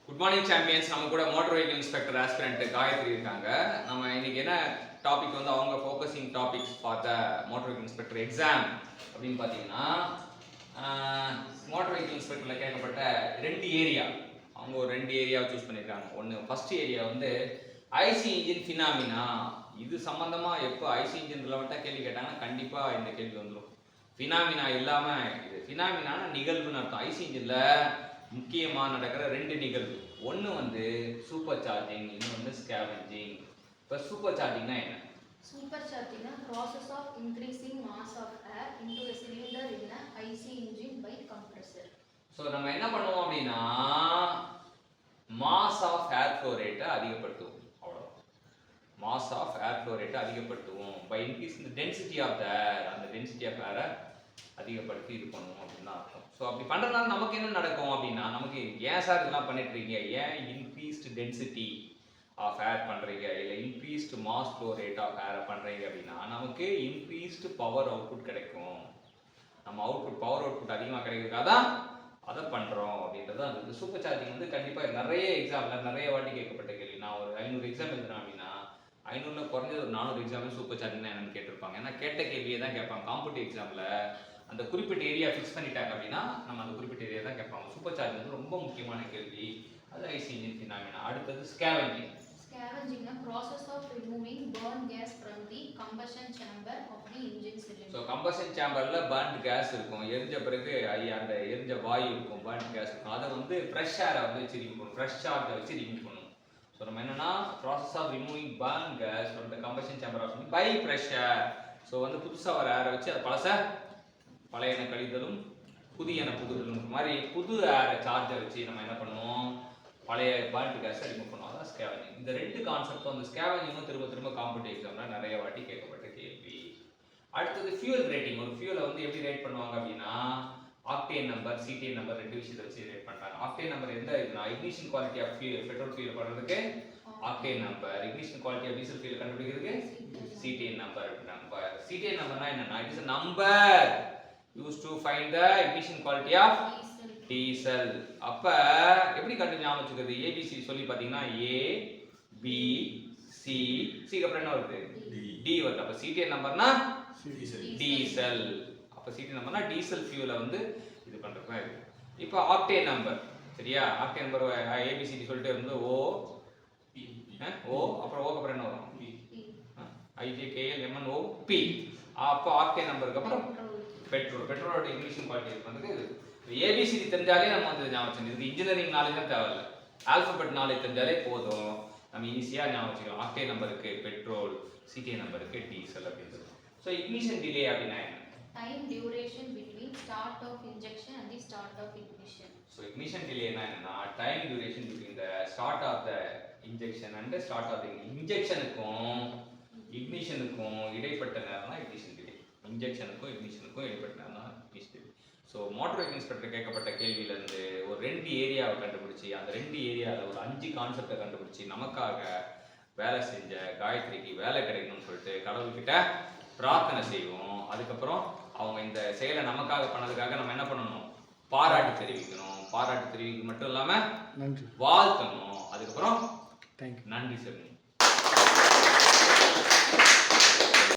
Good morning champions. நம்ம கூட motor vehicle inspector aspirant Gayathri இருக்காங்க. நம்ம இன்னைக்கு என்ன டாபிக் வந்து அவங்க ஃபோக்கஸிங் டாபிக்ஸ் பார்த்த மோட்டார் வெஹிக்கிள் இன்ஸ்பெக்டர் எக்ஸாம் அப்படின்னு பார்த்தீங்கன்னா, மோட்டார் வெஹிக்கிள் இன்ஸ்பெக்டரில் கேட்கப்பட்ட 2 ஏரியா, அவங்க ஒரு 2 ஏரியாவை சூஸ் பண்ணியிருக்காங்க. ஒன்று ஃபர்ஸ்ட் ஏரியா வந்து ஐசி இன்ஜின் ஃபினாமினா. இது சம்மந்தமாக எப்போ ஐசி இன்ஜின் ரிலவெண்ட்டாக கேள்வி கேட்டாங்கன்னா கண்டிப்பாக இந்த கேள்வி வந்துடும். ஃபினாமினா இல்லாமல் இது ஃபினாமினான நிகழ்வுன்னு அர்த்தம். ஐசி இன்ஜினில் முக்கியமாக நடக்கிற 2 நிகழ்வு, ஒன்று வந்து சூப்பர் சார்ஜிங், இன்னொன்று வந்து ஸ்கேவெஞ்சிங். இப்போ சூப்பர் சார்ஜிங்னா என்ன? Super charging is process of increasing mass of air into a cylinder in a IC engine by compressor. So நம்ம என்ன பண்ணுவோம் அப்படின்னா, மாஸ் ஆஃப் ஏர் ஃப்ளோ ரேட்டை அதிகப்படுத்துவோம். அவ்வளோ மாஸ் ஆஃப் ஏர் ஃப்ளோ ரேட்டை அதிகப்படுத்துவோம் by increase the density of the air. அந்த density of ஏரை அதிகப்படுத்தி இது பண்ணுவோம் அப்படின்னு தான் அர்த்தம். ஸோ அப்படி பண்ணுறதுனால நமக்கு என்ன நடக்கும் அப்படின்னா, நமக்கு ஏன் சார் இதெல்லாம் பண்ணிட்டு இருக்கீங்க, ஏன் இன்க்ரீஸ்டு டென்சிட்டி ஆஃப் ஏர் பண்ணுறீங்க, இல்லை increased mass flow rate of ஏரை பண்ணுறீங்க அப்படின்னா, நமக்கு இன்க்ரீஸ்டு பவர் அவுட்புட் கிடைக்கும். நம்ம பவர் அவுட்புட் அதிகமாக கிடைக்கிறதுக்காக தான் அதை பண்ணுறோம் அப்படின்றது அந்த சூப்பர் சார்ஜிங் வந்து கண்டிப்பாக நிறைய எக்ஸாமில் நிறைய வாட்டி கேட்கப்பட்ட கேள்வி. நான் ஒரு 500 எக்ஸாம் எழுதுறேன் அப்படின்னா 500ல் குறைஞ்சது ஒரு 400 எக்ஸாமில் சூப்பர் சார்ஜிங்னா என்னன்னு கேட்டிருப்பாங்க. ஏன்னா கேட்ட கேள்வியை தான் கேட்பாங்க. காம்படிட்டிவ் எக்ஸாமில் அந்த குறிப்பிட்ட ஏரியா ஃபிக்ஸ் பண்ணிட்டாங்க அப்படின்னா நம்ம அந்த குறிப்பிட்ட ஏரியா தான் கேட்பாங்க. சூப்பர் சார்ஜிங் வந்து ரொம்ப முக்கியமான கேள்வி. அது ஐசி இன்ஜின் ஃபினாமினா. அடுத்தது scavenging. Scavenging is a process of removing burnt gas from the combustion chamber of the engine cylinder. So combustion சேம்பரில் பர்ன்ட் கேஸ் இருக்கும். எரிஞ்ச பிறகு அந்த எரிஞ்ச வாயு இருக்கும், பர்ன்ட் கேஸ் இருக்கும். அதை வந்து ஃப்ரெஷ் ஏரை வந்து வச்சு ரிமூவ் பண்ணணும், ஃப்ரெஷ் சார்ஜை வச்சு ரிமூவ் பண்ணணும். ஸோ நம்ம என்னன்னா, process of removing burn gas from the combustion chamber of by fresh air. So வந்து புதுசாக வர ஏரை வச்சு அதை பழையன கழிதலும் புதியன புதுதலும் மாதிரி புது ஏரை சார்ஜை வச்சு நம்ம என்ன பண்ணுவோம், பழைய பர்ன்ட் கேஸை ரிமூவ் பண்ணுவோம். அதான் ஸ்கேவெஞ்சிங். இந்த 2 கான்செப்டும் அந்த ஸ்கேவெஞ்சிங்கும் திரும்ப காம்படிட்டிவ் எக்ஸாமில் நிறைய வாட்டி கேட்கப்பட்ட கேள்வி. அடுத்தது ஃபியூல் ரேட்டிங். ஒரு ஃபியூலை வந்து எப்படி ரேட் பண்ணுவாங்க அப்படின்னா, ஆக்டேன் நம்பர், சிடிஎன் நம்பர் 2 விஷயத்தை வச்சு ரேட் பண்ணுறாங்க. ஆக்டேன் நம்பர் எந்த இதுனா, ignition quality of fuel, petrol fuel பண்ணுறதுக்கு octane number, ignition quality of diesel fuel கண்டுபிடிக்கிறதுக்கு சிடிஎன் நம்பர். சிடிஎன் நம்பர்னா என்னன்னா, it is a number used to find the ignition quality of diesel. அப்ப எப்படி ஞாபகம் வச்சுக்கிறது, ஏபிசி சொல்லி பாத்தீங்கன்னா ஏ பி சி, சி அப்புறம் என்ன வருது, டி வருது. அப்ப சிடிஎன் நம்பர்னா டீசல். அப்ப சிடிஎன் நம்பர்னா டீசல் ஃபியூலை வந்து இது பண்றது தான் இது. இப்போ ஆக்டேன் நம்பர், சரியா? ஆக்டேன் நம்பர் ஏபிசிடி சொல்லிட்டு இருந்து ஓ அப்புறம் ஓ அப்புறம் என்ன வரும், IJKL MNO P. அப்போ ஆக்டேன் நம்பருக்கு அப்புறம் பெட்ரோலோட இக்னிஷன் குவாலிட்டி பண்ணுறது இது. ஏபிசிடி தெரிஞ்சாலே நம்ம வந்து ஞாபகம் வச்சுக்கணும். இதுக்கு இன்ஜினியரிங் நாலேஜ் தான் தேவையில்லை, ஆல்பபெட் நாலேஜ் தெரிஞ்சாலே போதும், நம்ம ஈஸியாக ஞாபகம் வச்சுக்கலாம். ஆக்டேன் நம்பருக்கு பெட்ரோல், சிடிஎன் நம்பருக்கு டீசல் அப்படின்றது. ஸோ இக்னிஷன் டிலே அப்படின்னா என்ன? Time duration between start of injection and the start of ignition. So ignition டிலேனா என்னன்னா, time duration between the start of the injection and start of the இன்ஜெக்ஷனுக்கும் இக்னிஷனுக்கும் இடைப்பட்ட நேரம் தான் இக்னிஷன் டிலே. இன்ஜெக்ஷனுக்கும் இக்னிஷனுக்கும் இடைப்பட்ட நேரம் தான் ignition delay. So motor vehicle inspector கேட்கப்பட்ட கேள்வியிலேருந்து ஒரு 2 ஏரியாவை கண்டுபிடிச்சி, அந்த 2 ஏரியாவில் ஒரு 5 கான்செப்டை கண்டுபிடிச்சி நமக்காக வேலை செஞ்ச காயத்ரிக்கு வேலை கிடைக்கணும்னு சொல்லிட்டு கடவுள்கிட்ட பிரார்த்தனை செய்வோம். அதுக்கப்புறம் அவங்க இந்த செயலை நமக்காக பண்ணதுக்காக நம்ம என்ன பண்ணணும், பாராட்டு தெரிவிக்கணும். பாராட்டு தெரிவிக்க மட்டும் இல்லாமல் நன்றி வாழ்த்தணும். அதுக்கப்புறம் நன்றி சொல்லணும்.